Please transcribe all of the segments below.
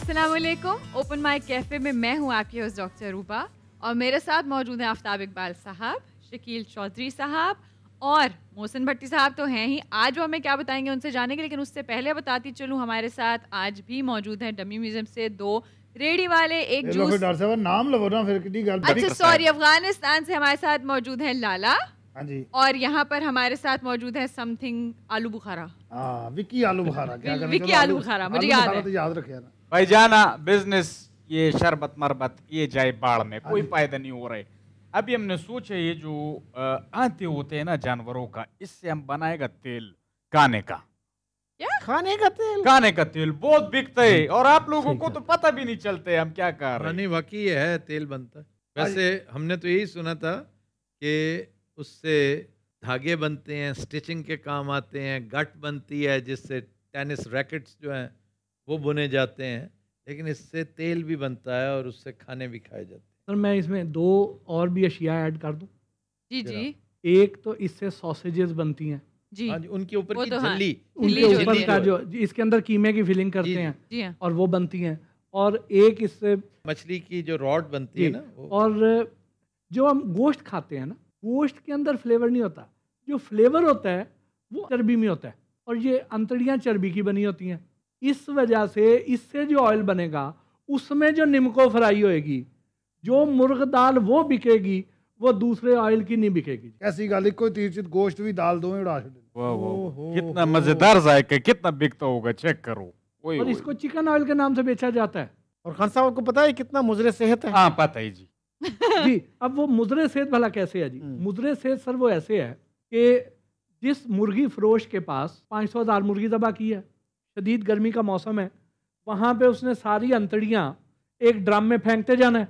अस्सलाम वालेकुम। Open mic cafe में मैं हूँ आपकी होस्ट डॉक्टर रूबा और मेरे साथ मौजूद हैं आफ्ताब इकबाल साहब, शकील चौधरी साहब और मोहसिन भट्टी साहब तो हैं ही। आज वो हमें क्या बताएंगे उनसे जानेंगे, लेकिन उससे पहले बताती चलूँ हमारे साथ आज भी मौजूद हैं डमी म्यूजियम से दो रेडी वाले, एक जूस। नाम लो ना फिर अच्छा सॉरी, अफगानिस्तान से हमारे साथ मौजूद है लाला। हाँ जी। और यहाँ पर हमारे साथ मौजूद है समथिंग आलू बुखारा। विकी आलू बुखारा। क्या विकी आलू बुखारा, मुझे याद है। तो याद रखे ना भाईजाना बिजनेस ये शरबत मरबत ये जाए बाढ़ में, कोई फायदा नहीं हो रहा है। अभी हमने सोचा ये जो आते होते हैं ना जानवरों का, इससे हम बनाएगा तेल खाने का। क्या खाने का तेल बहुत बिकता है और आप लोगों को तो पता भी नहीं चलता है हम क्या कर रहे हैं। नहीं वाकई है, तेल बनता है। वैसे हमने तो यही सुना था कि उससे धागे बनते हैं, स्टिचिंग के काम आते हैं, गट बनती है जिससे टेनिस रैकेट्स जो हैं वो बुने जाते हैं, लेकिन इससे तेल भी बनता है और उससे खाने भी खाए जाते हैं। सर मैं इसमें दो और भी अशिया ऐड कर दूं। जी जी। एक तो इससे सॉसेजेस बनती हैं जी, हाँ जी, उनके ऊपर की तो हाँ, झिल्ली, उनके ऊपर का जो इसके अंदर कीमे की फिलिंग करते हैं जी हाँ। और वो बनती हैं। और एक इससे मछली की जो रॉड बनती है ना वो। और जो हम गोश्त खाते हैं ना, गोश्त के अंदर फ्लेवर नहीं होता, जो फ्लेवर होता है वो चर्बी में होता है और ये अंतड़ियाँ चर्बी की बनी होती हैं। इस वजह से इससे जो ऑयल बनेगा उसमें जो निमको फ्राई होएगी, जो मुर्ग दाल वो बिकेगी, वो दूसरे ऑयल की नहीं बिकेगी। ऐसी गाली कोई तीरचित गोश्त भी दाल दो में उड़ा छोड़े। वाह वाह, कितना मजेदार जायका, कितना बिकता होगा, चेक करो। और इसको चिकन ऑयल के नाम से बेचा जाता है। और खान साहब को पता है कितना मुजरे सेहत है? हाँ पता है जी। जी, अब वो मुजरे सेहत भला कैसे है जी? मुजरे सेहत सर वो ऐसे है कि जिस मुर्गी फरोश के पास 500,000 मुर्गी दबा की है, शदीद गर्मी का मौसम है, वहां पे उसने सारी अंतड़ियां एक ड्रम में फेंकते जाना है।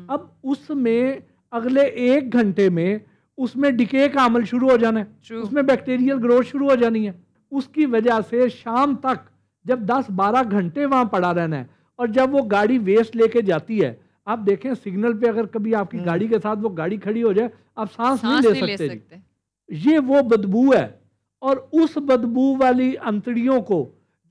अब उसमें अगले 1 घंटे में उसमें डिके का अमल शुरू हो जाना है, उसमें बैक्टीरियल ग्रोथ शुरू हो जानी है। उसकी वजह से शाम तक जब 10-12 घंटे वहां पड़ा रहना है और जब वो गाड़ी वेस्ट लेके जाती है, आप देखें सिग्नल पे अगर कभी आपकी गाड़ी के साथ वो गाड़ी खड़ी हो जाए, आप सांस नहीं ले सकते। ये वो बदबू है और उस बदबू वाली अंतड़ियों को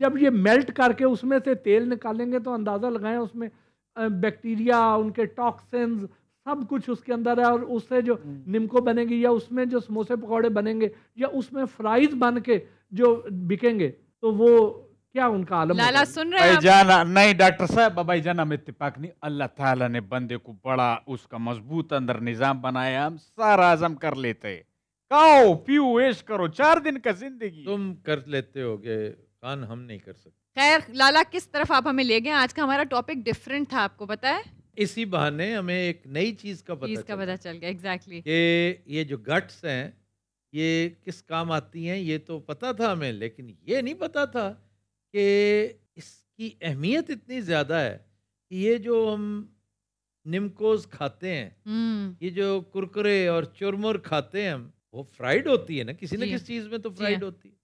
जब ये मेल्ट करके उसमें से तेल निकालेंगे तो अंदाज़ा लगाएं उसमें बैक्टीरिया, उनके टॉक्सिन्स सब कुछ उसके अंदर है। और उससे जो निमको बनेगी या उसमें जो समोसे पकौड़े बनेंगे या उसमें फ्राइज बन के जो बिकेंगे, तो वो क्या उनका आलम लाला सुन रहे हैं भाईजाना? नहीं डॉक्टर साहब, भाईजाना में इत्तेफाक नहीं। अल्लाह ताला ने बंदे को बड़ा उसका मजबूत अंदर निजाम बनाया, हम सारा आजम कर लेते हैं। खाओ पियो ऐश करो, 4 दिन का जिंदगी तुम कर लेते होगे, कान हम नहीं कर सकते। खैर लाला, किस तरफ आप हमें ले गए? आज का हमारा टॉपिक डिफरेंट था, आपको पता है? इसी बहाने हमें एक नई चीज का चीज का पता चल गया। एग्जैक्टली। कि ये जो गट्स हैं ये किस काम आती हैं ये तो पता था हमें, लेकिन ये नहीं पता था कि इसकी अहमियत इतनी ज़्यादा है कि ये जो हम निमकोज खाते हैं, ये जो कुरकुरे और चुरमुर खाते हैं हम, वो फ्राइड होती है ना, किसी न किसी चीज़ में तो फ्राइड होती है।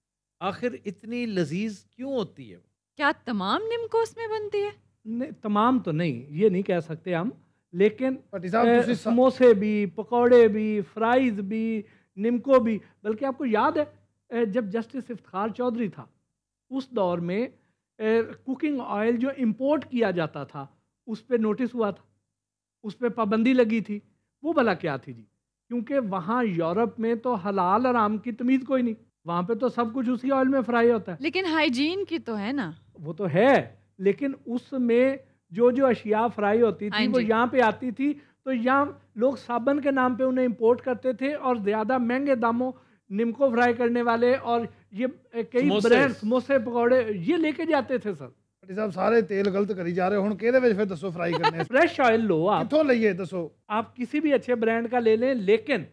आखिर इतनी लजीज क्यों होती है? क्या तमाम निमकोस में बनती है? नहीं, तमाम तो नहीं, ये नहीं कह सकते हम, लेकिन साहब समोसे भी, पकौड़े भी, फ्राइज भी, निमको भी। बल्कि आपको याद है जब जस्टिस इफ्तिखार चौधरी था उस दौर में कुकिंग ऑयल जो इंपोर्ट किया जाता था उस पर नोटिस हुआ था, उस पर पाबंदी लगी थी। वो भला क्या थी जी? क्योंकि वहाँ यूरोप में तो हलाल हराम की तमीज़ कोई नहीं, वहाँ पे तो सब कुछ उसी ऑयल में फ्राई होता है। लेकिन हाइजीन की तो है ना। वो तो है, लेकिन उसमें जो जो अशिया फ्राई होती थी वो यहाँ पे आती थी, तो यहाँ लोग साबन के नाम पे उन्हें इंपोर्ट करते थे और ज़्यादा महंगे दामों निमको फ्राई करने वाले और ये कई ब्रांड समोसे पकौड़े ये लेके जाते थे। सर साहब सारे तेल गलत करी जा रहे हो, किहदे विच फिर दसो फ्राई करने? फ्रेश ऑयल लो, आप किथों लईए दसो? आप किसी भी अच्छे ब्रांड का ले लें, लेकिन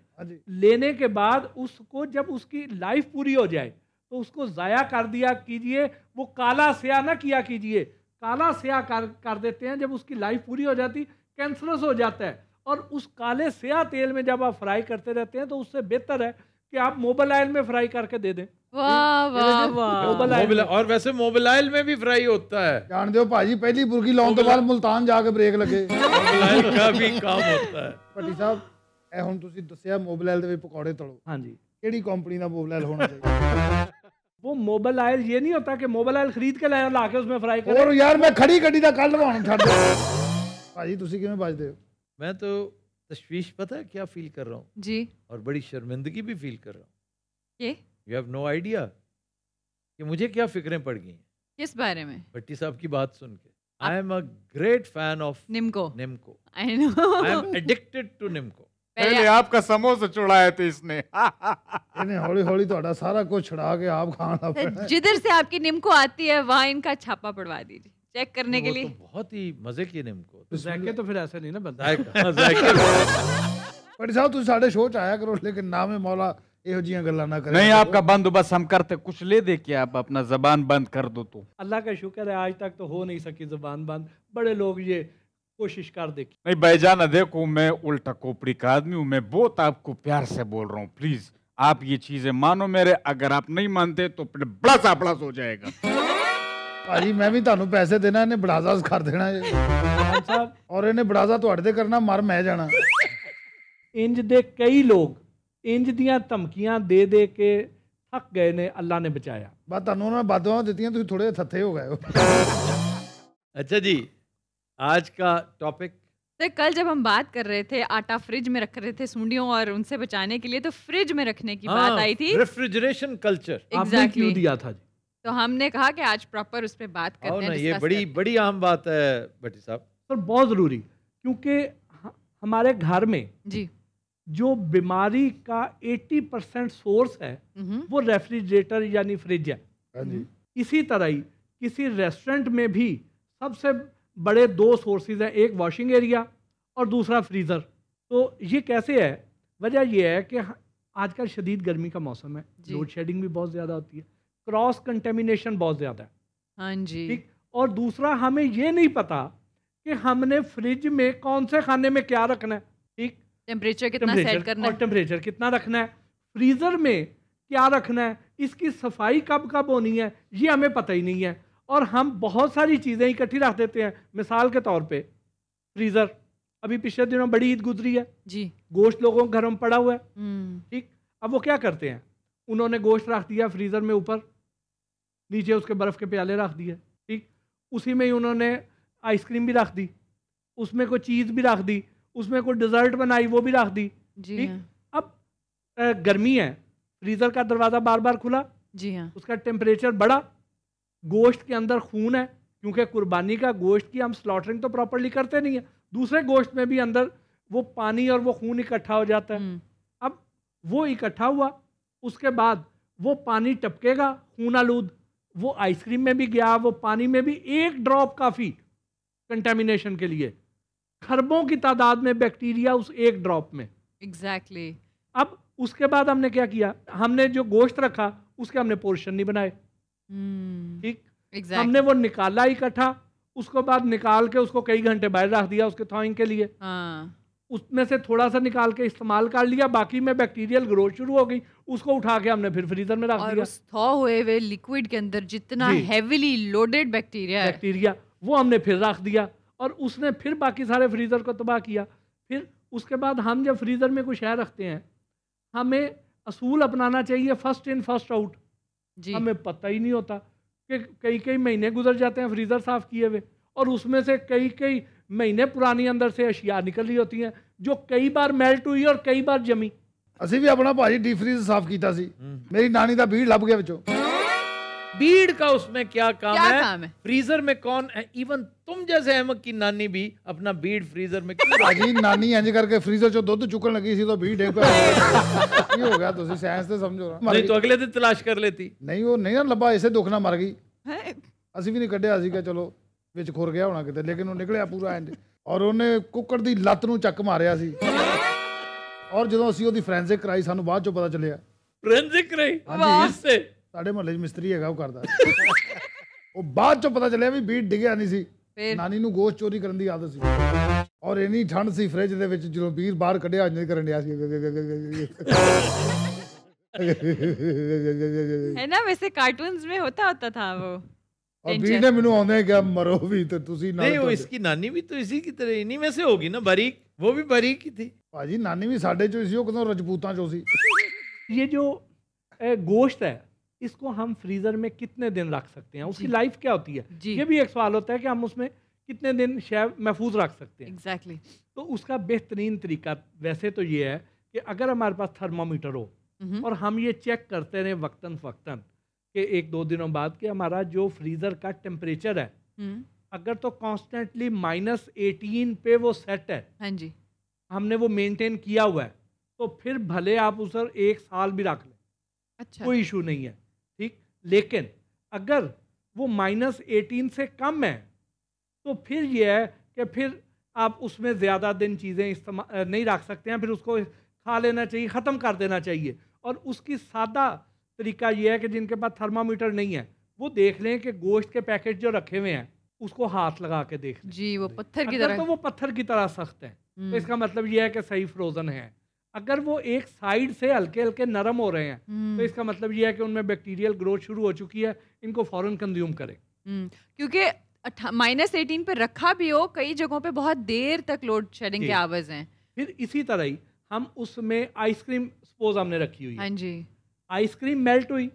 लेने के बाद उसको जब उसकी लाइफ पूरी हो जाए तो उसको ज़ाया कर दिया कीजिए, वो काला स्याह ना किया कीजिए। काला स्याह कर देते हैं, जब उसकी लाइफ पूरी हो जाती कैंसरस हो जाता है। और उस काले स्याह तेल में जब आप फ्राई करते रहते हैं तो उससे बेहतर है कि आप मोबाइल ऑयल में फ्राई करके दे दें। वाह वाह वाह। और वैसे मोबाइल ऑयल में भी फ्राई होता है, जान दो भाजी, पहली बुर्गी लाने तो बाद मुल्तान जाके ब्रेक लगे। मोबाइल ऑयल का भी काम होता है। भट्टी साहब ਇਹ ਹੁਣ ਤੁਸੀਂ ਦੱਸਿਆ ਮੋਬਾਈਲ ਦੇ ਵਿੱਚ ਪਕੌੜੇ ਤਲੋ। ਹਾਂਜੀ, ਕਿਹੜੀ ਕੰਪਨੀ ਦਾ ਮੋਬਾਈਲ ਹੋਣਾ ਚਾਹੀਦਾ? वो मोबाइल ऑयल ये नहीं होता कि मोबाइल ऑयल खरीद के लाया ला के उसमें फ्राई करें। और यार मैं खड़ी ਗੱਡੀ ਦਾ ਕੱਲ ਲਵਾਉਣ ਛੱਡ ਦੇ ਭਾਜੀ ਤੁਸੀਂ ਕਿਵੇਂ ਬਚਦੇ ਹੋ? मैं तो तशवीश पता है क्या फील कर रहा हूँ, जी और बड़ी शर्मिंदगी भी फील कर रहा हूँ। ये यू हैव नो आइडिया कि मुझे क्या फिक्रें पड़ गई हैं किस बारे में? भट्टी साहब की बात सुन के। I am a great fan of Nimco. Nimco. I know. I am addicted to Nimco. पहले आपका समोसा चुड़ाए थे इसने। ਇਹਨੇ ਹੌਲੀ ਹੌਲੀ ਤੁਹਾਡਾ ਸਾਰਾ ਕੁਝ ਛੁਡਾ ਕੇ ਆਪ ਖਾਣ ਲੱਗ ਪੈਣਾ। जिधर से आपकी निम्को आती है वहाँ इनका छापा पड़वा दीजिए चेक करने के वो लिए। तो बहुत ही मजे की निम्को। तो जायके तो फिर ऐसे नहीं ना बनता। जायके ਭੱਟੀ ਸਾਹਿਬ ਤੁਸੀਂ ਸਾਡੇ ਸ਼ੋਅ 'ਚ ਆਇਆ ਕਰੋ, ਲੇਕਿन ਨਾਮੇ ਮੌਲਾ ਇਹੋ ਜੀਆਂ ਗੱਲਾਂ ਨਾ ਕਰਿਆ नहीं ਕਰੋ। आपका बंदोबस्त हम करते, कुछ ले दे के आप अपना जबान बंद कर दो तो। अल्लाह का शुक्र है आज तक तो हो नहीं सकी जुबान बंद। बड़े लोग ये कोशिश कर देखी। नहीं भाईजान देखो, मैं उल्टा खोपड़ी का आदमी हूँ, मैं बहुत आपको प्यार से बोल रहा हूँ, प्लीज आप ये चीजें मानो मेरे। अगर आप नहीं मानते तो फिर बड़ा हो जाएगा। ਭਾਜੀ ਮੈਂ ਵੀ ਤੁਹਾਨੂੰ ਪੈਸੇ ਦੇਣਾ, ਇਹਨੇ ਬੜਾਜ਼ਾ ਕਰ ਦੇਣਾ ਜੀ खान साहब ਔਰ ਇਹਨੇ ਬੜਾਜ਼ਾ ਤੁਹਾਡੇ ਤੇ ਕਰਨਾ, ਮਰ ਮੈਂ ਜਾਣਾ। इंज दे कई लोग इंज दियां धमकियां दे दे के थक गए ने, अल्लाह ने बचाया। ਬਸ ਤੁਹਾਨੂੰ ਉਹਨਾਂ ਬਾਦਵਾਂ ਦਿੱਤੀਆਂ, ਤੁਸੀਂ ਥੋੜੇ ਥੱਥੇ ਹੋ ਗਏ ਹੋ। अच्छा जी, आज का टॉपिक तो कल जब हम बात कर रहे थे आटा फ्रिज में रख रहे थे सूंडियों और उनसे बचाने के लिए, तो फ्रिज में रखने की बात आई थी। Refrigeration culture. आपने एग्जैक्टली क्यों दिया था जी? तो हमने कहा कि आज प्रॉपर उस पर बात करते आओ हैं, ना, ये discuss बड़ी करते हैं। बड़ी अहम बात है भट्टी साहब। सर बहुत ज़रूरी, क्योंकि हमारे घर में जी जो बीमारी का 80% सोर्स है वो रेफ्रिजरेटर यानी फ्रिज है। ਹਾਂਜੀ इसी तरह ही किसी रेस्टोरेंट में भी सबसे बड़े दो सोर्सेज हैं, एक वॉशिंग एरिया और दूसरा फ्रीज़र। तो ये कैसे है? वजह यह है कि आजकल शदीद गर्मी का मौसम है, जी। लोड शेडिंग भी बहुत ज़्यादा होती है, क्रॉस कंटेमिनेशन बहुत ज़्यादा है, हाँ जी ठीक। और दूसरा हमें ये नहीं पता कि हमने फ्रिज में कौन से खाने में क्या रखना है, ठीक। टेम्परेचर कितना सेट करना और है। टेम्परेचर कितना रखना है, फ्रीज़र में क्या रखना है, इसकी सफाई कब कब होनी है, ये हमें पता ही नहीं है। और हम बहुत सारी चीज़ें इकट्ठी रख देते हैं। मिसाल के तौर पे फ्रीज़र, अभी पिछले दिनों बड़ी ईद गुजरी है, जी गोश्त लोगों के घरों में पड़ा हुआ है, हम्म, ठीक। अब वो क्या करते हैं, उन्होंने गोश्त रख दिया फ्रीज़र में ऊपर, नीचे उसके बर्फ़ के प्याले रख दिए, ठीक। उसी में ही उन्होंने आइसक्रीम भी रख दी, उसमें कोई चीज़ भी रख दी, उसमें कोई डिज़र्ट बनाई वो भी रख दी, जी ठीक। हाँ अब गर्मी है, फ्रीज़र का दरवाज़ा बार बार खुला, जी हाँ उसका टेम्परेचर बढ़ा, गोश्त के अंदर खून है, क्योंकि कुर्बानी का गोश्त की हम स्लॉटरिंग तो प्रॉपरली करते नहीं है, दूसरे गोश्त में भी अंदर वो पानी और वो खून इकट्ठा हो जाता है। हम्म, अब वो इकट्ठा हुआ, उसके बाद वो पानी टपकेगा खून आलूद, वो आइसक्रीम में भी गया, वो पानी में भी, एक ड्रॉप काफ़ी कंटेमिनेशन के लिए, खरबों की तादाद में बैक्टीरिया उस एक ड्रॉप में। एग्जैक्टली अब उसके बाद हमने क्या किया, हमने जो गोश्त रखा उसके हमने पोर्शन नहीं बनाए, ठीक। एग्जैक्टली हमने वो निकाला इकट्ठा, उसको बाद निकाल के उसको कई घंटे बाहर रख दिया उसके थॉइंग के लिए, हाँ उसमें से थोड़ा सा निकाल के इस्तेमाल कर लिया, बाकी में बैक्टीरियल ग्रोथ शुरू हो गई, उसको उठा के हमने फिर फ्रीजर में रख और दिया। उस थॉ हुए हुए लिक्विड के अंदर जितना जी। हेविली लोडेड बैक्टीरिया है, बैक्टीरिया वो हमने फिर रख दिया, और उसने फिर बाकी सारे फ्रीजर को तबाह किया। फिर उसके बाद हम जब फ्रीजर में कुछ है रखते हैं, हमें असूल अपनाना चाहिए फर्स्ट इन फर्स्ट आउट। जी हमें पता ही नहीं होता कि कई कई महीने गुजर जाते हैं फ्रीजर साफ किए हुए, और उसमें से कई कई महीने पुरानी अंदर से अशिया निकल रही होती हैं जो कई बार मेल्ट हुई और कई बार जमी। ਅਸੀਂ ਵੀ ਆਪਣਾ ਭਾਜੀ ਡੀਪ ਫ੍ਰੀਜ਼ ਸਾਫ਼ ਕੀਤਾ ਸੀ, ਮੇਰੀ ਨਾਨੀ ਦਾ ਬੀੜ ਲੱਭ ਗਿਆ ਵਿੱਚੋਂ। बीड़ का उसमें क्या काम क्या है? काम है? फ्रीजर में कौन, इवन तुम जैसे अहमद की नानी भी अपना बीड़ फ्रीजर में क्यों रखती? ਭਾਜੀ ਨਾਨੀ ਇੰਜ ਕਰਕੇ ਫ੍ਰੀਜ਼ਰ ਚੋਂ ਦੁੱਧ ਚੁੱਕਣ ਲੱਗੀ ਸੀ ਤਾਂ ਬੀੜ ਡਿੱਗ ਪਿਆ। ਕੀ ਹੋ ਗਿਆ, ਤੁਸੀਂ ਸਾਇੰਸ ਤੇ ਸਮਝੋ ਨਾ। नहीं तो अगले दिन तलाश कर लेती। ਨਹੀਂ ਉਹ ਨਹੀਂ ਨਾ ਲੱਭਾ, ਇਸੇ ਦੁੱਖ ਨਾਲ ਮਰ ਗਈ। है? ਅਸੀਂ ਵੀ ਨਹੀਂ ਕੱਢਿਆ ਸੀਗਾ, ਚਲੋ ਵਿੱਚ ਖੁਰ ਗਿਆ ਹੋਣਾ ਕਿਤੇ, ਲੇਕਿਨ ਉਹ ਨਿਕਲਿਆ ਪੂਰਾ ਇੰਜ। ਔਰ ਉਹਨੇ ਕੁੱਕੜ ਦੀ ਲੱਤ ਨੂੰ ਚੱਕ ਮਾਰਿਆ ਸੀ, ਔਰ ਜਦੋਂ ਅਸੀਂ ਉਹਦੀ ਫੋਰੈਂਸਿਕ ਕਰਾਈ ਸਾਨੂੰ ਬਾਅਦ ਚੋਂ ਪਤਾ ਚੱਲਿਆ फोरेंसिक रही हाँ इससे। ਸਾਡੇ ਮੁਹੱਲੇ 'ਚ ਮਿਸਤਰੀ ਹੈਗਾ ਉਹ ਕਰਦਾ। ਉਹ ਬਾਅਦ ਚੋਂ ਪਤਾ ਚੱਲਿਆ ਵੀ ਬੀੜ ਡਿੱਗਿਆ ਨਹੀਂ ਸੀ, ਫਿਰ ਨਾਨੀ ਨੂੰ ਗੋਸ਼ਤ ਚੋਰੀ ਕਰਨ ਦੀ ਆਦਤ ਸੀ। ਔਰ ਇੰਨੀ ਠੰਡ ਸੀ ਫ੍ਰਿਜ ਦੇ ਵਿੱਚ, ਜਦੋਂ ਵੀਰ ਬਾਹਰ ਕੱਢਿਆ ਇੰਜ ਕਰਨ ਡਿਆ ਸੀ। है ना, वैसे कार्टून्स में होता था वो। और ਵੀਰ ਨੇ ਮੈਨੂੰ ਆਉਂਦੇ ਕਿਹਾ ਮਰੋ ਵੀ ਤੇ ਤੁਸੀਂ ਨਾਲ नहीं वो ਤੁਹਾਡੇ। इसकी नानी भी तो इसी की तरह इन्हीं में से होगी ना, बारीक, वो भी बारीक ही थी। ਭਾਜੀ ਨਾਨੀ ਵੀ ਸਾਡੇ ਚੋਂ ਸੀ, ਉਹ ਕਦੋਂ ਰਜਪੂਤਾਂ ਚੋਂ ਸੀ। ये जो गोश्त है इसको हम फ्रीजर में कितने दिन रख सकते हैं, उसकी जी। लाइफ क्या होती है, जी। ये भी एक सवाल होता है कि हम उसमें कितने दिन शय महफूज रख सकते हैं। एग्जैक्टली। तो उसका बेहतरीन तरीका वैसे तो ये है कि अगर हमारे पास थर्मामीटर हो और हम ये चेक करते रहें वक्तन फ़क्तन कि 1-2 दिनों बाद कि हमारा जो फ्रीज़र का टेम्परेचर है अगर तो कॉन्स्टेंटली -18 पे वो सेट है, हाँ जी। हमने वो मेंटेन किया हुआ है, तो फिर भले आप उसे 1 साल भी रख लें, अच्छा। कोई इशू नहीं है, ठीक। लेकिन अगर वो -18 से कम है तो फिर ये है कि फिर आप उसमें ज़्यादा दिन चीज़ें इस्तेमाल नहीं रख सकते हैं, फिर उसको खा लेना चाहिए, ख़त्म कर देना चाहिए। और उसकी सादा तरीका ये है कि जिनके पास थर्मामीटर नहीं है वो देख लें कि गोश्त के पैकेट जो रखे हुए हैं उसको हाथ लगा के देख लें। जी, वो पत्थर की अगर तरह। तो वो पत्थर की तरह सख्त है तो इसका मतलब ये है कि सही फ्रोजन है। अगर वो एक साइड से हल्के हल्के नरम हो रहे हैं तो इसका मतलब ये है कि उनमें बैक्टीरियल ग्रोथ शुरू हो चुकी है, इनको फौरन कंज्यूम करें। क्योंकि -18 पे रखा भी हो, कई जगहों पे बहुत देर तक लोड शेडिंग के जी। आवाज हैं। फिर इसी तरह ही हम उसमें आइसक्रीम सपोज हमने रखी हुई है, हाँ जी। आइसक्रीम मेल्ट हुई,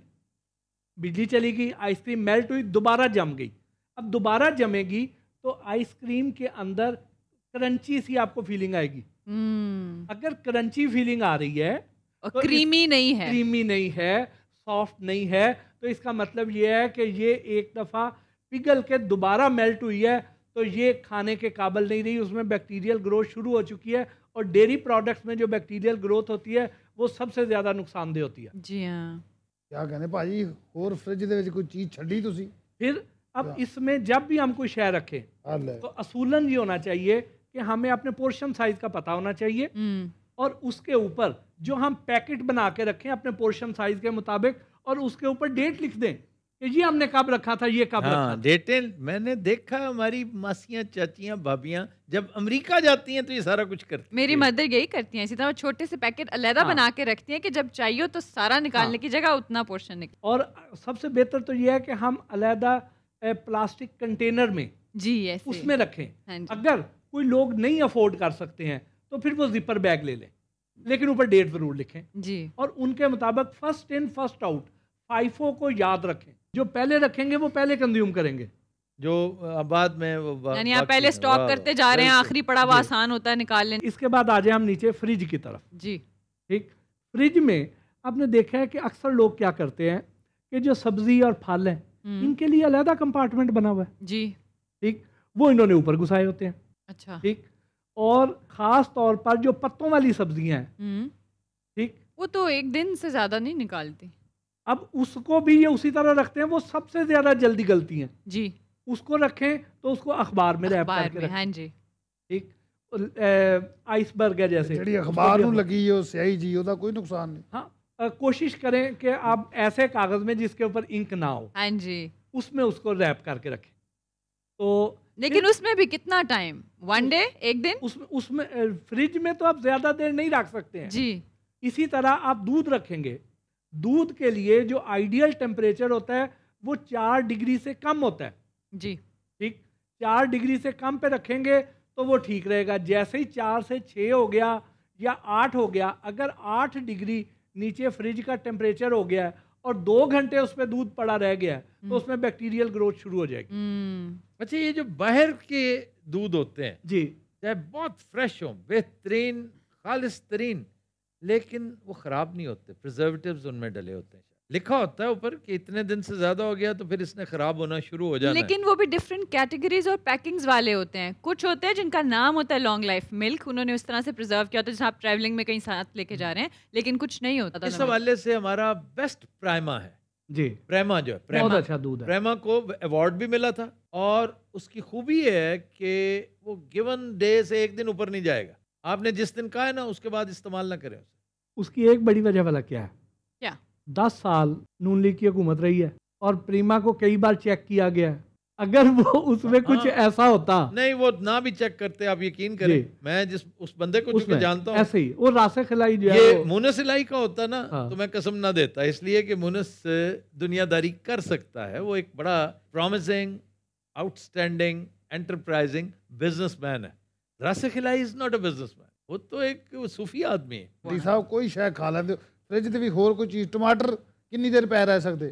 बिजली चली गई, आइसक्रीम मेल्ट हुई, दोबारा जम गई। अब दोबारा जमेगी तो आइसक्रीम के अंदर क्रंची सी आपको फीलिंग आएगी। अगर क्रंची फीलिंग आ रही है और तो क्रीमी नहीं है। क्रीमी नहीं है, सॉफ्ट नहीं है, तो इसका मतलब ये है कि ये एक दफ़ा पिघल के दोबारा मेल्ट हुई है तो ये खाने के काबिल नहीं रही, उसमें बैक्टीरियल ग्रोथ शुरू हो चुकी है। और डेयरी प्रोडक्ट्स में जो बैक्टीरियल ग्रोथ होती है वो सबसे ज़्यादा नुकसानदेह होती है। जी हाँ। क्या कहने भाजी, ਹੋਰ ਫ੍ਰਿਜ ਦੇ ਵਿੱਚ ਕੋਈ ਚੀਜ਼ ਛੱਡੀ ਤੁਸੀਂ? फिर अब इसमें जब भी हम कोई शय रखें ਹੱਲ ਹੈ। तो असूलन ये होना चाहिए कि हमें अपने पोर्शन साइज का पता होना चाहिए और उसके ऊपर जो हम पैकेट बना के रखें अपने पोर्शन साइज के मुताबिक और उसके ऊपर डेट लिख दें कि ये हमने कब रखा था, ये कब रखा हाँ, था। डेटें मैंने देखा, हमारी मासियाँ, चाचियाँ, भाभियाँ जब अमेरिका जाती हैं तो ये सारा कुछ करती मेरी हैं। मदर यही करती हैं, इसी तरह वो छोटे से पैकेट अलहदा हाँ। बना के रखती हैं कि जब चाहिए हो तो सारा निकालने हाँ। की जगह उतना पोर्शन निकल। और सबसे बेहतर तो ये है कि हम अलहदा प्लास्टिक कंटेनर में जी ऐसे। उसमें रखें। हाँ जी। अगर कोई लोग नहीं अफोर्ड कर सकते हैं तो फिर वो जिपर बैग ले लें, लेकिन ऊपर डेट ज़रूर लिखें जी। और उनके मुताबिक first in first out FIFO को याद रखें। जो पहले रखेंगे वो पहले कंज्यूम करेंगे। जो बाद में वो यानी आप पहले स्टॉक करते जा रहे हैं, आखिरी पड़ा हुआ आसान होता है निकाल लेना। इसके बाद आ जाए हम नीचे फ्रिज की तरफ। जी। ठीक, फ्रिज में आपने देखा है कि अक्सर लोग क्या करते हैं कि जो सब्जी और फल हैं इनके लिए अलहदा कंपार्टमेंट बना हुआ है। जी। ठीक, वो इन्होंने ऊपर घुसाए होते हैं। अच्छा। ठीक, और ख़ास तौर पर जो पत्तों वाली सब्जियां हैं, ठीक, वो तो एक दिन से ज्यादा नहीं निकालती। अब उसको भी ये उसी तरह रखते हैं, वो सबसे ज्यादा जल्दी गलती हैं। जी। उसको रखें तो उसको अखबार में रैप अखबार करके में, रखें। हाँ जी। ठीक, आइसबर्ग है जैसे ਜਿਹੜੀ उसको ਅਖਬਾਰ भी ਨੂੰ हम- ਲੱਗੀ ਉਹ ਸਿਆਹੀ ਜੀ, ਉਹਦਾ ਕੋਈ ਨੁਕਸਾਨ ਨਹੀਂ। हाँ, कोशिश करें कि आप ऐसे कागज में जिसके ऊपर इंक ना हो हाँ जी। उसमें उसको रैप करके रखें। तो लेकिन उसमें भी कितना टाइम? 1 डे, एक दिन? उसमें फ्रिज में तो आप ज्यादा देर नहीं रख सकते हैं। जी। इसी तरह आप दूध रखेंगे, दूध के लिए जो आइडियल टेम्परेचर होता है वो 4 डिग्री से कम होता है। जी। ठीक, 4 डिग्री से कम पे रखेंगे तो वो ठीक रहेगा। जैसे ही 4 से 6 हो गया या 8 हो गया, अगर 8 डिग्री नीचे फ्रिज का टेम्परेचर हो गया है और 2 घंटे उस पर दूध पड़ा रह गया है तो उसमें बैक्टीरियल ग्रोथ शुरू हो जाएगी। अच्छा, ये जो बाहर के दूध होते हैं जी, चाहे बहुत फ्रेश हो, बेहतरीन खालिस तरीन, लेकिन वो ख़राब नहीं होते, प्रिजर्वेटिव्स उनमें डले होते हैं। लिखा होता है ऊपर कि इतने दिन से ज़्यादा हो गया तो फिर इसने ख़राब होना शुरू हो जाना है। लेकिन वो भी डिफरेंट कैटेगरीज और पैकिंग्स वाले होते हैं। कुछ होते हैं जिनका नाम होता है लॉन्ग लाइफ मिल्क, उन्होंने उस तरह से प्रिजर्व किया होता है जैसे आप ट्रैवलिंग में कहीं साथ लेके जा रहे हैं, लेकिन कुछ नहीं होता। इस हवाले से हमारा बेस्ट प्राइमा है। जी, प्रेमा जो है, बहुत प्रेमा अच्छा दूध है। प्रेमा को अवार्ड भी मिला था और उसकी खूबी है कि वो गिवन डे से एक दिन ऊपर नहीं जाएगा। आपने जिस दिन कहा है ना उसके बाद इस्तेमाल ना करें उसे। उसकी एक बड़ी वजह वाला क्या है? क्या? 10 साल नून लीग की हुकूमत रही है और प्रीमा को कई बार चेक किया गया है। अगर वो उसमें कुछ हाँ। ऐसा होता, नहीं, वो ना भी चेक करते, आप यकीन करें। जी। मैं जिस उस बंदे को चूंकि उसमें जानता हूँ, ऐसे ही वो रासे खिलाई जो है ये वो- मुनस इलाही का होता ना हाँ। तो मैं कसम ना देता, इसलिए कि मुनस दुनियादारी कर सकता है। वो एक बड़ा प्रॉमिसिंग, आउटस्टैंडिंग, एंटरप्राइजिंग बिजनेसमैन है। रासिक इलाही इज नॉट अ बिजनेसमैन, वो तो एक सूफी आदमी है। ਜੀ ਸਾਹਿਬ ਕੋਈ ਸ਼ੈ ਖਾ ਲੈਂਦੇ ਹੋ ਫ੍ਰਿਜ ਦੇ ਵੀ ਹੋਰ ਕੋਈ ਚੀਜ਼? ਟਮਾਟਰ कितनी देर पैर रह सकते?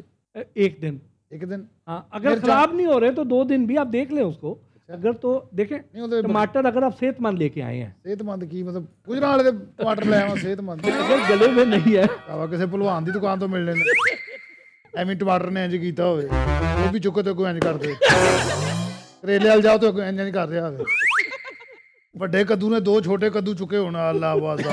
एक दिन। एक दिन? हाँ, अगर मिर्चा- खराब नहीं हो रहे तो 2 दिन भी आप देख लें उसको। अगर तो देखें नहीं होते टमाटर अगर आप सेहतमंद लेके आए हैं, सेहतमंद की मतलब गुजरां वाले दे टमाटर ले आवा सेहतमंद अगर गले में नहीं है ਆਵਾ ਕਿਸੇ ਭਲਵਾਨ ਦੀ ਦੁਕਾਨ ਤੋਂ ਮਿਲਣੇ ਨੇ ਐਵੇਂ ਟਮਾਟਰ ਨੇ ਇੰਜ ਕੀਤਾ ਹੋਵੇ ਉਹ ਵੀ ਚੁੱਕੋ ਤੇ ਕੋਈ ਇੰਜ ਕਰਦੇ ਕਰੇਲੇ ਵਾਲ ਜਾਓ ਤੇ ਇੰਜ ਨਹੀਂ ਕਰ ਰਿਹਾ ਹੋਵੇ ਵੱਡੇ ਕੱਦੂ ਨੇ 2 ਛੋਟੇ ਕੱਦੂ ਚੁੱਕੇ ਹੋਣ ਅੱਲਾਹ ਵਾਜ਼ਾ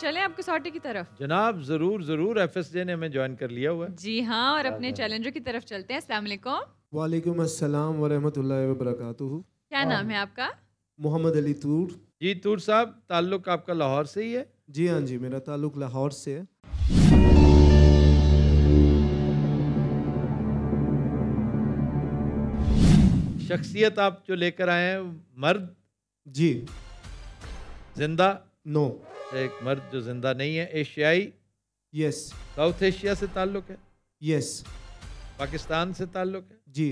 चलें आपको सॉटी की तरफ। जनाब जरूर जरूर एफएसजे ने हमें ज्वाइन कर लिया हुआ है। जी हाँ, और अपने चैलेंजर की तरफ चलते हैं। अस्सलाम वालेकुम। वालेकुम अस्सलाम वरहमतुल्लाहि वबरकातुहू। क्या नाम है आपका? मोहम्मद अली तूर। जी तूर साहब, ताल्लुक आपका लाहौर से ही है? जी हाँ जी, मेरा ताल्लुक लाहौर से है। शख्सियत आप जो लेकर आए हैं मर्द जी जिंदा? नो। एक मर्द जो जिंदा नहीं है। एशियाई? यस। साउथ एशिया से ताल्लुक है? यस। पाकिस्तान से ताल्लुक है? जी।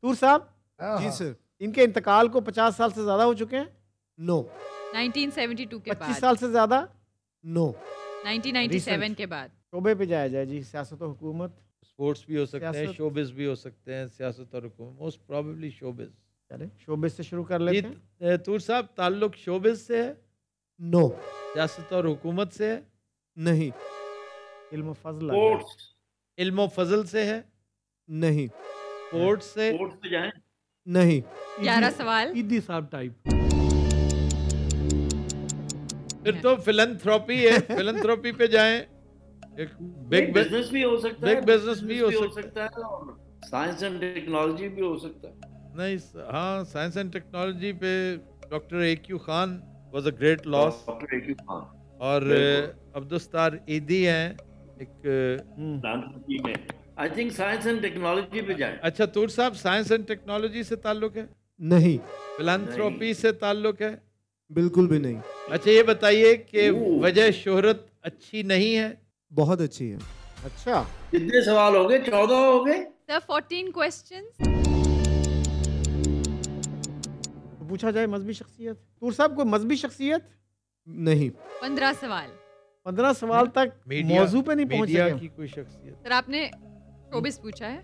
तूर साहब, जी सर। इनके इंतकाल को 50 साल से ज्यादा हो चुके हैं? नो। 1972 के 25 बाद, साल से ज्यादा? नो। 1997 के बाद। शोबे पे जाया जाए जी, सियासत और हुकूमत। स्पोर्ट्स भी हो सकते हैं, सियासत। शोबिज भी हो सकते हैं, सियासत और हुकूमत। Most probably showbiz. चले शोबे से शुरू कर जी लेते हैं। तूर साहब, ताल्लुक शोबिज से है, नो। सियासत और हुकूमत से है, नहीं। इल्म फजल आ गया। इल्म फजल से है, नहीं। स्पोर्ट्स से? नहीं। 11 सवाल। ईदी साहब टाइप। फिर तो फिलंथ्रॉपी है, फिलंथ्रॉपी पे जाएं। एक बिग बिजनेस भी हो सकता है, बिग बिजनेस भी हो सकता है, और साइंस एंड टेक्नोलॉजी भी हो सकता है। नहीं, हाँ, साइंस एंड टेक्नोलॉजी पे doctor AQ Khan was a great loss. Doctor AQ Khan और अब्दुस्तार ईदी हैं एक। फिलैंथ्रोपी में I think science and technology पे जाए। अच्छा तूर साहब, साइंस एंड टेक्नोलॉजी से ताल्लुक है? नहीं। फिलैंथ्रोपी से ताल्लुक है? बिल्कुल भी नहीं। अच्छा ये बताइए कि वजह शोहरत अच्छी नहीं है? बहुत अच्छी है। अच्छा, कितने सवाल हो गए? 14 हो गए। Sir 14 questions. तो पूछा जाए मजहबी शख्सियत। तूर साहब, कोई मजहबी शख्सियत? नहीं। 15 सवाल। 15 सवाल तक मौजू पे नहीं पहुंचे मीडिया हैं। की कोई शख्सियत? सर आपने शोबिस पूछा है।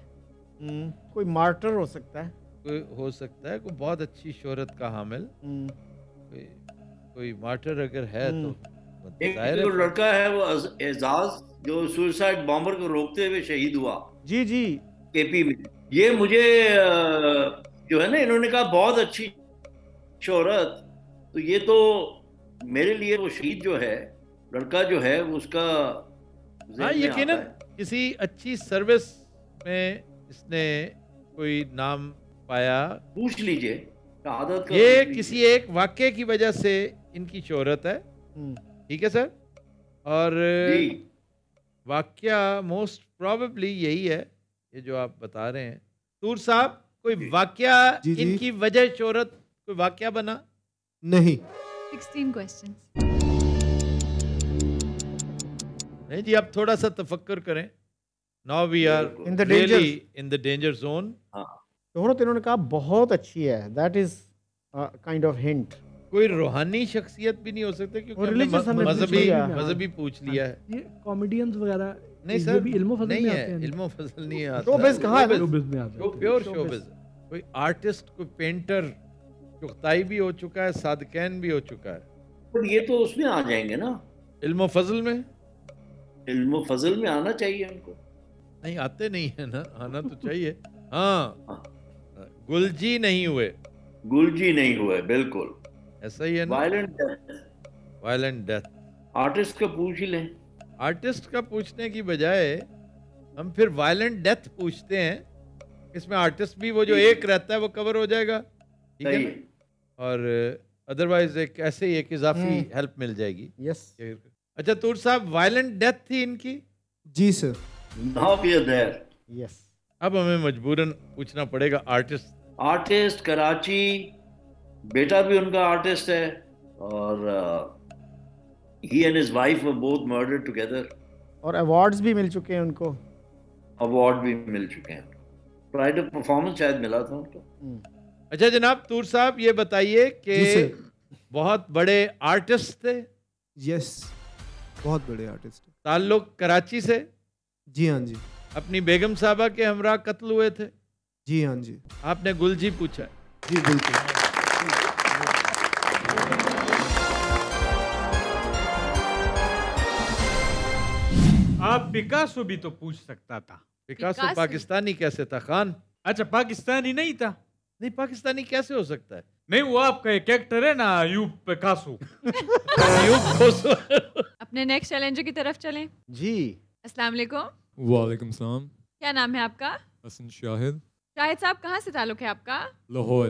कोई मार्टर हो सकता है। कोई हो सकता है, कोई बहुत अच्छी शोहरत का हामिल। कोई मार्टर अगर है तो एक जाहिर जो है। लड़का है वो एजाज, जो सुसाइड बॉम्बर को रोकते हुए शहीद हुआ जी जी। KP में। ये मुझे जो है ना, इन्होंने कहा बहुत अच्छी शोहरत, तो ये तो मेरे लिए वो शहीद जो है, लड़का जो है, उसका हाँ यकीनन किसी अच्छी सर्विस में इसने कोई नाम पाया। पूछ लीजिए शहादत का। ये किसी एक वाक्य की वजह से इनकी शोहरत है, ठीक है सर? और वाक्य मोस्ट प्रोबेबली यही है, ये जो आप बता रहे हैं। तूर साहब, कोई वाक्य जी, जी। इनकी वजह शोहरत, कोई वाक्य बना? नहीं। 16 क्वेश्चंस। नहीं जी, आप थोड़ा सा तफक्कर करें। Now we are In the really in the danger zone. शोहरत इन्होंने कहा बहुत अच्छी है। That is kind of hint. कोई रूहानी शख्सियत भी नहीं हो सकती, क्योंकि और हमने religious हमने पूछ मजहबी लिया। मजहबी पूछ लिया है। ये कॉमेडियंस वगैरह नहीं ये सर, भी इल्म फजल नहीं में है, आते हैं। इल्म फजल नहीं आता। शोबिस कहाँ है? शोबिस में आते हैं। Pure showbiz. कोई आर्टिस्ट, कोई पेंटर, चुगताई भी हो चुका है, सादकैन भी हो चुका है। पर ये तो उसमें आ जाएंगे ना, इल्म फजल में? इल्म फजल में आना चाहिए उनको। नहीं, आते नहीं है ना, आना तो चाहिए। हाँ, गुलजी नहीं हुए। गुलजी नहीं हुए, बिल्कुल ऐसा ही है ना? Violent death. Violent death. Artist का पूछ ही लें। आर्टिस्ट का पूछने की बजाय हम फिर वायलेंट डेथ पूछते हैं। इसमें आर्टिस्ट भी वो जो एक रहता है वो कवर हो जाएगा, ठीक है सही ना? है। और अदरवाइज एक ऐसे ही एक इजाफी हेल्प मिल जाएगी। यस। अच्छा तूर साहब, वायलेंट डेथ थी इनकी? जी sir. Now we are there. Yes. अब हमें मजबूरन पूछना पड़ेगा आर्टिस्ट। आर्टिस्ट कराची, बेटा भी उनका आर्टिस्ट है, और he and his wife were both murdered together. और अवार्ड्स भी मिल चुके हैं उनको। अवार्ड भी मिल चुके हैं। प्राइड ऑफ परफॉर्मेंस शायद मिला था उनको। अच्छा जनाब तूर साहब, ये बताइए जी कि सर। बहुत बड़े आर्टिस्ट थे? यस, बहुत बड़े आर्टिस्ट है। ताल्लुक कराची से, जी हाँ जी, अपनी बेगम साहबा के हमरा कत्ल हुए थे, जी हाँ जी, आपने गुलजी पूछा है। जी बिल्कुल। आप पिकासो भी तो पूछ सकता था। Picasso Picasso? पाकिस्तानी कैसे था खान? अच्छा, पाकिस्तानी नहीं था? नहीं, पाकिस्तानी कैसे हो सकता है? नहीं, वो आपका एक एक्टर है ना, अयूब पिकासो। अयूब खोसो। अपने नेक्स्ट चैलेंजर की तरफ चलें। जी, अस्सलाम वालेकुम। वालेकुम सलाम। क्या नाम है आपका? हसन शाहिद, शाहिद साहब, कहाँ से ताल्लुक है आपका? लाहौर।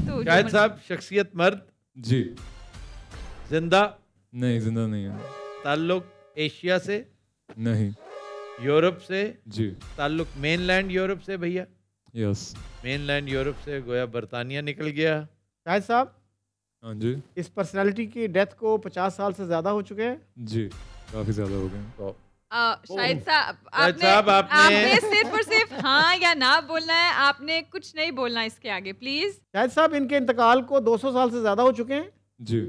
तो शाहिद साहब शख्सियत मर्द, जी जिंदा, नहीं, जिंदा नहीं है। ताल्लुक एशिया से, नहीं। यूरोप से, जी ताल्लुक मेनलैंड यूरोप से भैया, यस। मेनलैंड यूरोप से गोया बरतानिया निकल गया। शाहिद साहब, हाँ जी, इस पर्सनालिटी की डेथ को 50 साल से ज़्यादा हो चुके हैं। जी काफ़ी ज़्यादा हो गए। तो शाहिद साहब, शाहिद आपने साहब, आपने सिर्फ और सिर्फ हाँ या ना बोलना है, आपने कुछ नहीं बोलना इसके आगे, प्लीज। शाहिद साहब, इनके इंतकाल को 200 साल से ज़्यादा हो चुके हैं। जी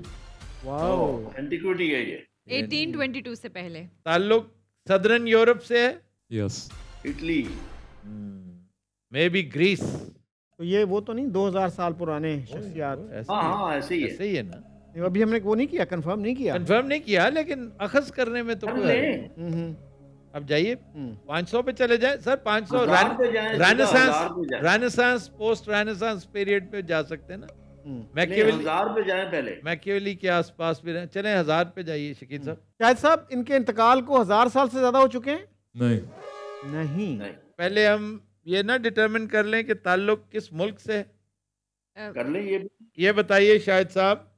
वाह, एंटिक्विटी है ये। 1822 से पहले। ताल्लुक सदर्न यूरोप से है, yes. Italy. Maybe Greece. तो ये वो तो नहीं 2000 साल पुराने शख्सियात? ऐसे हाँ ही है। हाँ, ऐसे ही है। ऐसे ही है ना, नहीं, अभी हमने वो नहीं किया, कंफर्म नहीं किया। कंफर्म नहीं किया, लेकिन अखज करने में तो कर कोई ले। हर्ज नहीं। हम्म, अब जाइए 500 पे चले जाए सर। 500 1000 पे जाएं, सीधा 1000 पे जाएं। रेनेसांस पोस्ट रेनेसांस पीरियड पे जा सकते हैं ना। हम्म। नहीं, मैकियावेली 1000 पे जाएं पहले। मैकियावेली के आसपास भी रहे, चलें 1000 पे जाइए शकील साहब। शाहिद साहब, इनके इंतकाल को 1000 साल से ज़्यादा हो चुके हैं। नहीं। नहीं, नहीं, पहले हम ये ना डिटरमिन कर लें कि ताल्लुक किस मुल्क से है। कर ले ये भी। ये बताइए शाहिद साहब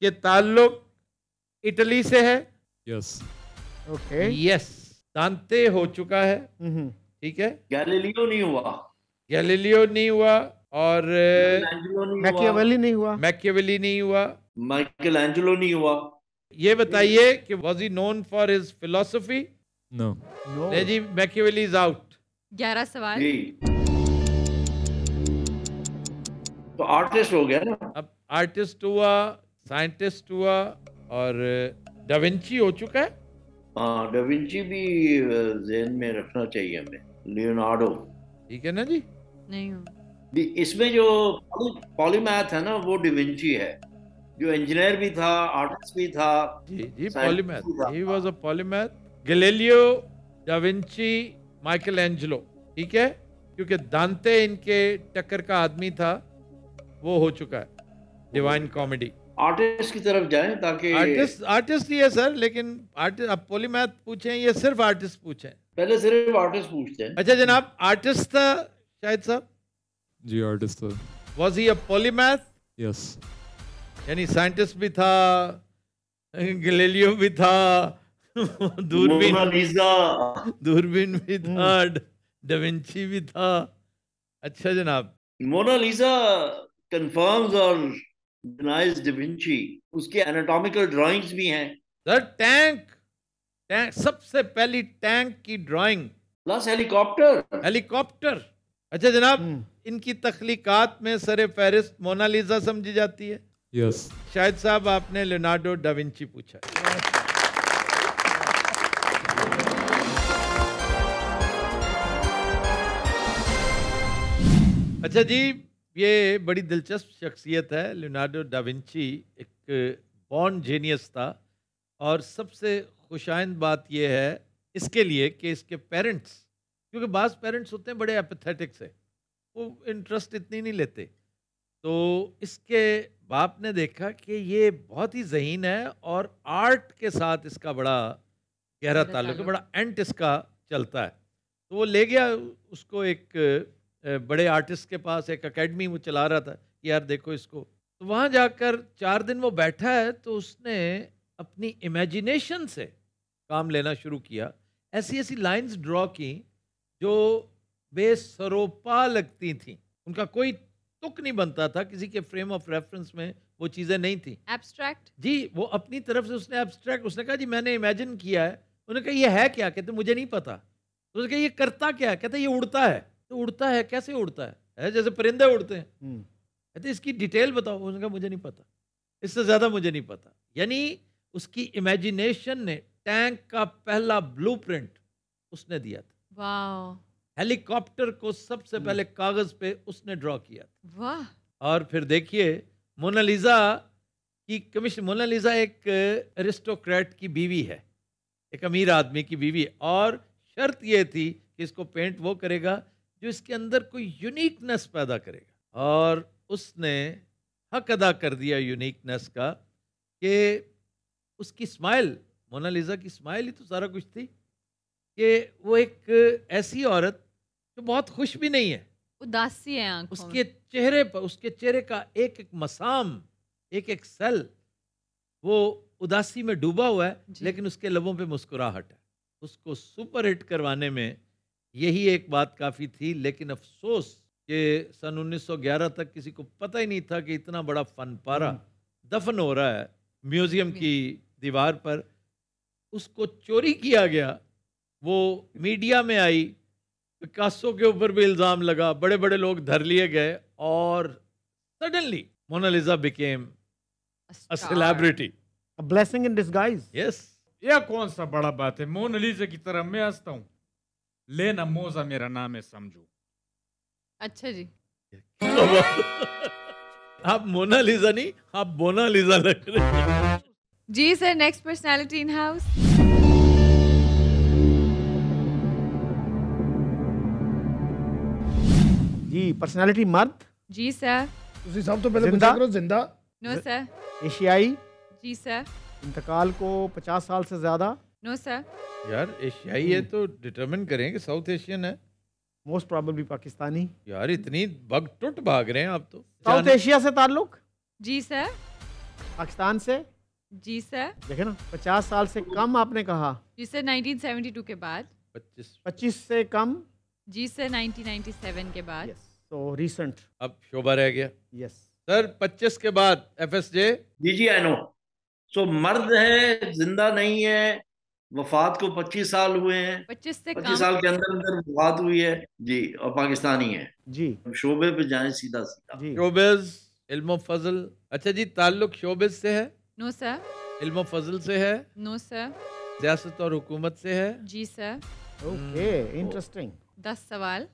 कि ताल्लुक इटली से है। यस। ओके। यस। दांते हो चुका है, हम्म, ठीक है। गैलीलियो नहीं हुआ, गैलीलियो नहीं हुआ, और एंजेलो नहीं हुआ, मैकियावेली नहीं हुआ। मैकियावेली नहीं हुआ। माइकल एंजेलो नहीं हुआ। ये बताइए कि was he known for his philosophy? No. No. नहीं जी, मैकियावेली इज आउट। 11 सवाल। जी, तो आर्टिस्ट हो गया ना। अब आर्टिस्ट हुआ, साइंटिस्ट हुआ, और डाविंची हो चुका है। हाँ, डाविंची भी ज़हन में रखना चाहिए हमें। लियोनार्डो ठीक है ना जी। नहीं हूँ। भी, इसमें जो पॉलीमैथ है ना, वो डिविंची है, जो इंजीनियर भी था, आर्टिस्ट भी था। जी जी, Scientist पॉलीमैथ, भी था। He was a polymath. Galileo, da Vinci, Michael Angelo, ठीक है, क्योंकि दांते इनके टक्कर का आदमी था, वो हो चुका है। Divine comedy. आर्टिस्ट की तरफ जाएं ताकि आर्टिस्ट ही है सर, लेकिन आर्टिस्ट आप पॉलीमैथ पूछें, ये सिर्फ आर्टिस्ट पूछें। पहले सिर्फ आर्टिस्ट पूछते हैं। अच्छा जनाब, आर्टिस्ट था शाहिद साहब? जी आर्टिस्ट था। Was he a polymath? Yes. यानी साइंटिस्ट भी था, गैलीलियो भी था, दूरबीन मोनालिसा। दूरबीन भी था, डाविंची भी था। अच्छा जनाब, मोनालिसा कंफर्म्स और डिनाइज डिविंची। उसके एनाटॉमिकल ड्राइंग्स भी हैं, सर टैंक सबसे पहली टैंक की ड्राइंग, प्लस हेलीकॉप्टर। हेलीकॉप्टर। अच्छा जनाब, इनकी तख्लीकात में सर फहरिस्त मोनालिसा समझी जाती है। यस। शाहिद साहब, आपने लियोनार्डो डाविंची पूछा। अच्छा जी, ये बड़ी दिलचस्प शख्सियत है। लियोनार्डो डाविंची एक बॉर्न जीनियस था, और सबसे खुशाइंद बात यह है इसके लिए कि इसके पेरेंट्स, क्योंकि बाज़ पेरेंट्स होते हैं बड़े एपैथेटिक से, वो इंटरेस्ट इतनी नहीं लेते, तो इसके बाप ने देखा कि ये बहुत ही ज़हीन है और आर्ट के साथ इसका बड़ा गहरा ताल्लुक है, बड़ा एंट इसका चलता है, तो वो ले गया उसको एक बड़े आर्टिस्ट के पास। एक एकेडमी वो चला रहा था कि यार देखो इसको, तो वहाँ जाकर 4 दिन वो बैठा है, तो उसने अपनी इमेजिनेशन से काम लेना शुरू किया। ऐसी ऐसी लाइंस ड्रॉ की जो बेसरोपा लगती थी, उनका कोई तुक नहीं बनता था, किसी के फ्रेम ऑफ रेफरेंस में वो चीज़ें नहीं थी। एब्स्ट्रैक्ट। जी, वो अपनी तरफ से उसने एब्स्ट्रैक्ट, उसने कहा जी मैंने इमेजिन किया है। उन्होंने कहा ये है क्या? कहते मुझे नहीं पता। तो उसने कहा ये करता क्या है? कहते ये उड़ता है। तो उड़ता है, कैसे उड़ता है? है, जैसे परिंदे उड़ते हैं। कहते इसकी डिटेल बताओ। उसने कहा मुझे नहीं पता, इससे ज्यादा मुझे नहीं पता। यानी उसकी इमेजिनेशन ने टैंक का पहला ब्लूप्रिंट उसने दिया था। वाह। हेलीकॉप्टर को सबसे पहले कागज पे उसने ड्रॉ किया था। वाह। और फिर देखिए मोनालिसा की कमीशन, मोनालिसा एक एरिस्टोक्रेट की बीवी है, एक अमीर आदमी की बीवी है, और शर्त ये थी कि इसको पेंट वो करेगा जो इसके अंदर कोई यूनिकनेस पैदा करेगा। और उसने हक अदा कर दिया यूनिकनेस का कि उसकी स्माइल, मोनालिसा की स्माइल ही तो सारा कुछ थी, कि वो एक ऐसी औरत जो बहुत खुश भी नहीं है, उदासी है आंखों उसके चेहरे पर, उसके चेहरे का एक एक मसाम, एक एक सेल वो उदासी में डूबा हुआ है, लेकिन उसके लबों पे मुस्कुराहट है। उसको सुपर हिट करवाने में यही एक बात काफ़ी थी। लेकिन अफसोस कि सन 1911 तक किसी को पता ही नहीं था कि इतना बड़ा फन पारा दफन हो रहा है म्यूजियम की दीवार पर। उसको चोरी किया गया, वो मीडिया में आई, पिकासो के ऊपर भी इल्ज़ाम लगा, बड़े बड़े लोग धर लिए गए, और suddenly Mona Lisa became a celebrity, a blessing in disguise. Yes. यह कौन सा बड़ा बात है, मोनालिसा की तरह मैं हंसता हूँ, लेना मोजा मेरा नाम है समझो। अच्छा जी। आप मोनालिसा नहीं, आप बोनालिसा लग रहे हैं। जी sir, next personality in house. जी पर्सनालिटी मर्द। जी सर। ਤੁਸੀਂ ਸਭ ਤੋਂ ਪਹਿਲੇ जिंदा? ਪੁੱਛਿਆ ਕਰੋ जिंदा। No sir. एशियाई। जी सर। इंतकाल को 50 साल से ज्यादा। No sir. यार एशियाई है तो डिटरमिन करें कि साउथ एशियन है। Most probably Pakistani. यार इतनी बग टुट भाग रहे हैं आप तो। साउथ एशिया से ताल्लुक। जी सर। पाकिस्तान से। जी सर। देखे ना, 50 साल से कम आपने कहा। जी सर, 1972 के बाद। 25 से कम। जी सर, 1997 के बाद। तो रिसेंट। अब शोभा रह गया। यस सर 25 के बाद FSJ. Ji ji I know. सो मर्द है, जिंदा नहीं है, वफात को 25 साल हुए हैं, 25 से 25 साल के अंदर अंदर वफात हुई है जी, और पाकिस्तानी है जी। शोबे पे जाए सीधा सीधा। शोबिज, इल्म फजल। अच्छा जी, ताल्लुक शोबिज से है? No sir. इल्म फजल से है? No sir. सियासत और हुकूमत से है? जी सर। Okay, interesting. 10 सवाल।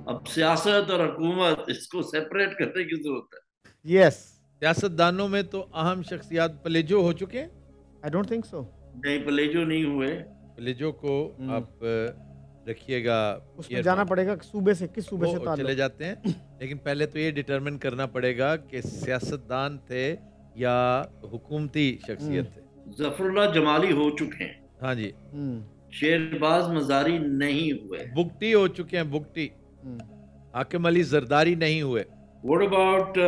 अब सियासत और हुकूमत, इसको सेपरेट करने की जरूरत है। यस। सियासतदानों में तो अहम शख्सियात प्लेजो हो चुके हैं? I don't think so. नहीं, प्लेजो नहीं हुए। प्लेजो को आप रखिएगा, उसमें जाना पड़ेगा सूबे से, किस सूबे से ताल्लुक। चले जाते हैं। लेकिन पहले तो ये डिटरमिन करना पड़ेगा कि सियासतदान थे या हुकूमती शख्सियत थे। जफरुल्लाह जमाली हो चुके हैं। हाँ जी। शेरबाज मजारी नहीं हुए। बुगटी हो चुके हैं, बुगटी। हाकिम अली जरदारी नहीं हुए। What about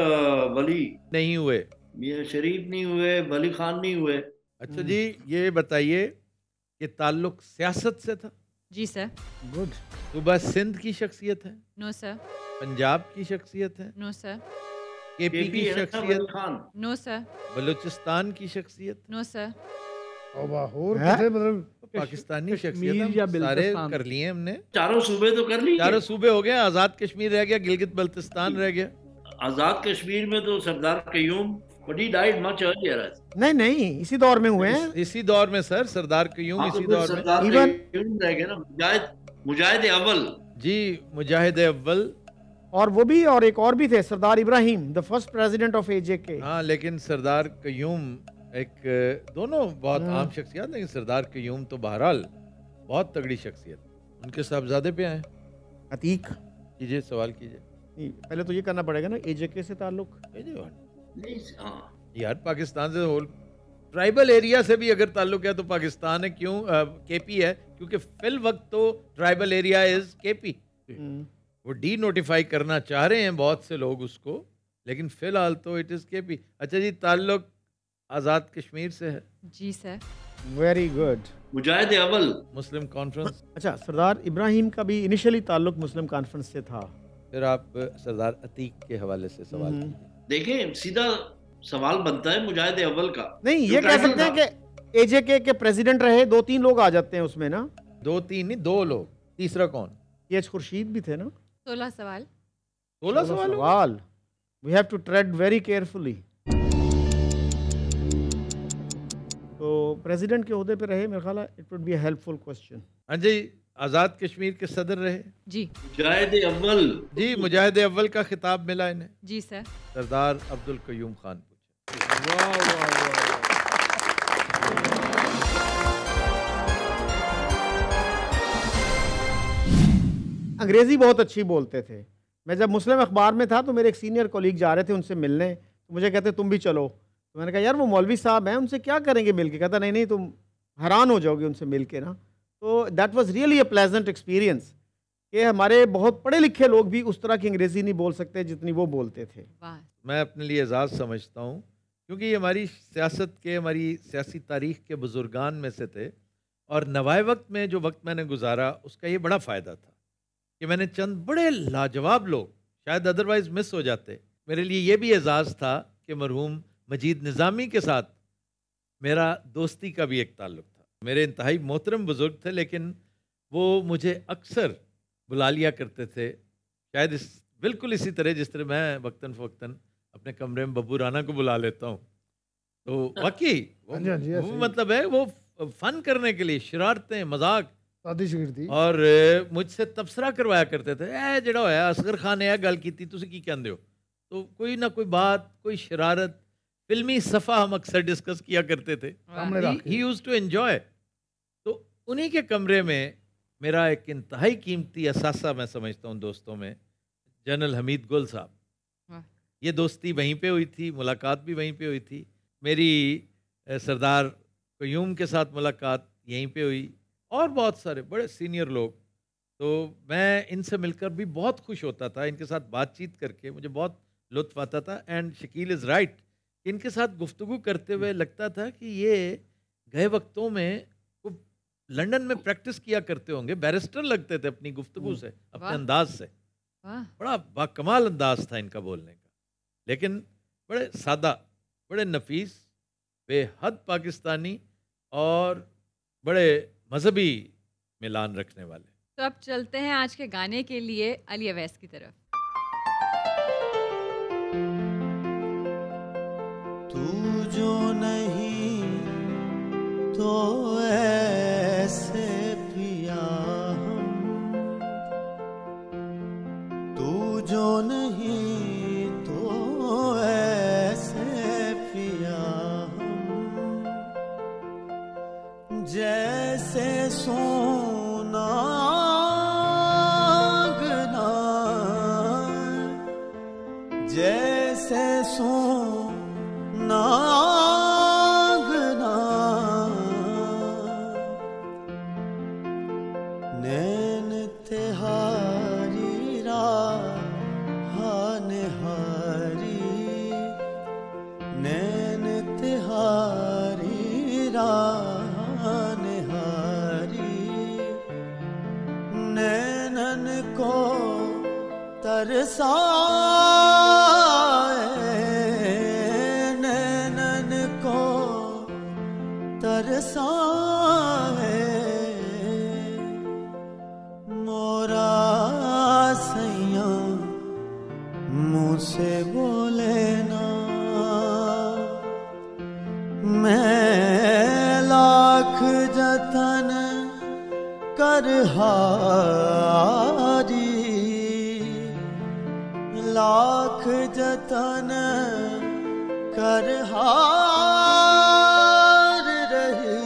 वली? नहीं हुए। मियां शरीफ नहीं हुए, वली खान नहीं हुए। अच्छा जी, ये बताइए कि ताल्लुक सियासत से था? जी सर। गुड। सूबा सिंध की शख्सियत है? No sir. पंजाब की शख्सियत है? No sir. केपी की शख्सियत? No sir. बलूचिस्तान की शख्सियत? No sir. और कैसे मतलब पाकिस्तानी शख्सियत सारे कर लिए हमने। चारों सूबे तो कर लिए। चारों सूबे हो गए, आजाद कश्मीर रह गया, गिलगित बल्तिस्तान रह गया। आजाद कश्मीर में तो सरदार Qayyum, but he died much earlier। नहीं नहीं, इसी दौर में हुए हैं। इसी दौर में सर, सरदार कयूम इसी दौर में। इवन रह गया ना, मुजाहिद अव्वल। जी, मुजाहिद अव्वल। और वो भी, और एक और भी थे, Sardar Ibrahim, the first president of AJK. हाँ, लेकिन सरदार कयूम एक, दोनों बहुत आम शख्सियत, लेकिन सरदार कयूम तो बहरहाल बहुत तगड़ी शख्सियत। उनके साहबजादे पे आए अतीक। कीजिए, सवाल कीजिए। पहले तो ये करना पड़ेगा ना, एजेके से ताल्लुक। यार पाकिस्तान से होल ट्राइबल एरिया से भी अगर ताल्लुक है तो पाकिस्तान है। क्यों केपी है? क्योंकि फिल वक्त तो ट्राइबल एरिया इज केपी। वो डी नोटिफाई करना चाह रहे हैं बहुत से लोग उसको, लेकिन फिलहाल तो इट इज केपी। अच्छा जी, ताल्लुक आजाद कश्मीर से है? जी sir. Very good. Mujahid Awwal, Muslim conference. अच्छा, सरदार इब्राहिम का भी इनिशियली ताल्लुक मुस्लिम कॉन्फ्रेंस से था। फिर आप सरदार अतीक के हवाले से सवाल कीजिए। देखें, सीधा सवाल बनता है मुजाहिद अव्वल का। नहीं, ये कह सकते हैं कि एजेके के प्रेसिडेंट रहे, 2-3 लोग आ जाते हैं उसमें ना। 2-3 नहीं, 2 लोग। तीसरा कौन? ये खुर्शीद भी थे ना? 16 सवाल। 16 सवाल। We have to tread very carefully. तो प्रेसिडेंट के ओहदे पे रहे, मेरा ख्याल है it would be a helpful question. हाँ जी, आज़ाद कश्मीर के सदर रहे जी। मुजाहिद अव्वल। जी, मुजाहिद अव्वल का खिताब मिला इन्हें। जी सर। सरदार अब्दुल कयूम खान पूछे। वाह वाह वाह। अंग्रेजी बहुत अच्छी बोलते थे। मैं जब मुस्लिम अखबार में था तो मेरे एक सीनियर कोलीग जा रहे थे उनसे मिलने, तो मुझे कहते तुम भी चलो। तो मैंने कहा यार वो मौलवी साहब हैं, उनसे क्या करेंगे मिल के? कहता नहीं नहीं, तुम हैरान हो जाओगे उनसे मिल के ना। तो that was really a pleasant experience कि हमारे बहुत पढ़े लिखे लोग भी उस तरह की अंग्रेज़ी नहीं बोल सकते जितनी वो बोलते थे। मैं अपने लिए एजाज़ समझता हूँ, क्योंकि ये हमारी सियासत के, हमारी सियासी तारीख़ के बुजुर्गान में से थे, और नवाए वक्त में जो वक्त मैंने गुजारा उसका ये बड़ा फ़ायदा था कि मैंने चंद बड़े लाजवाब लोग शायद अदरवाइज़ मिस हो जाते। मेरे लिए ये भी एजाज़ था कि मरहूम मजीद निज़ामी के साथ मेरा दोस्ती का भी एक ताल्लुक़ था। मेरे इंतहाई मोहतरम बुज़ुर्ग थे, लेकिन वो मुझे अक्सर बुला लिया करते थे, शायद बिल्कुल इसी तरह जिस तरह मैं वक्तन फ़वक्तन अपने कमरे में बब्बू राना को बुला लेता हूँ। तो वाकई वो मतलब है, वो फ़न करने के लिए शरारतें, मजाक और मुझसे तबसरा करवाया करते थे। ए जड़ा होया असगर खान ने गल की, तुसी की कहंदे हो? तो कोई ना कोई बात, कोई शरारत, फिल्मी सफ़ा हम अक्सर डिस्कस किया करते थे। He used to enjoy. तो उन्हीं के कमरे में मेरा एक इंतहाई कीमती असासा मैं समझता हूँ दोस्तों में, जनरल हमीद गुल साहब। ये दोस्ती वहीं पे हुई थी, मुलाकात भी वहीं पे हुई थी। मेरी सरदार कयूम के साथ मुलाकात यहीं पे हुई, और बहुत सारे बड़े सीनियर लोग। तो मैं इनसे मिलकर भी बहुत खुश होता था, इनके साथ बातचीत करके मुझे बहुत लुत्फ़ आता था। एंड शकील इज़ राइट, इनके साथ गुफ्तगू करते हुए लगता था कि ये गए वक्तों में लंदन में प्रैक्टिस किया करते होंगे, बैरिस्टर लगते थे अपनी गुफ्तगू से, अपने अंदाज से। बड़ा बाकमाल अंदाज था इनका बोलने का, लेकिन बड़े सादा, बड़े नफीस, बेहद पाकिस्तानी और बड़े मजहबी मिलान रखने वाले। तो अब चलते हैं आज के गाने के लिए अली अवैस की तरफ। तू जो नहीं तो ऐसे पिया हम, तू जो नहीं तो ऐसे पिया हम, जैसे सोना गना, जैसे सोना गना, नैन तिहारी राह निहारी, नैन तिहारी राह निहारी, नैनन को तरसाए, नैनन को तरसाए, मोरा सैया मुँह से बोले ना, मैं लाख जतन कर हारी, लाख जतन कर हार रही,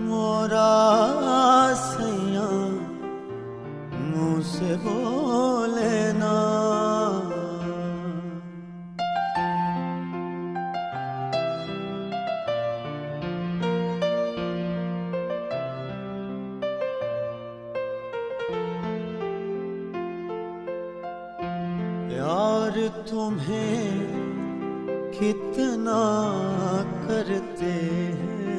मोरा सैया मुँह से बोले ना। प्यार तुम्हें कितना करते हैं,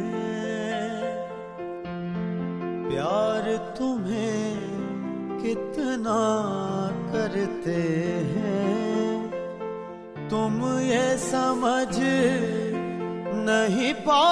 प्यार तुम्हें कितना करते हैं, तुम ये समझ नहीं पा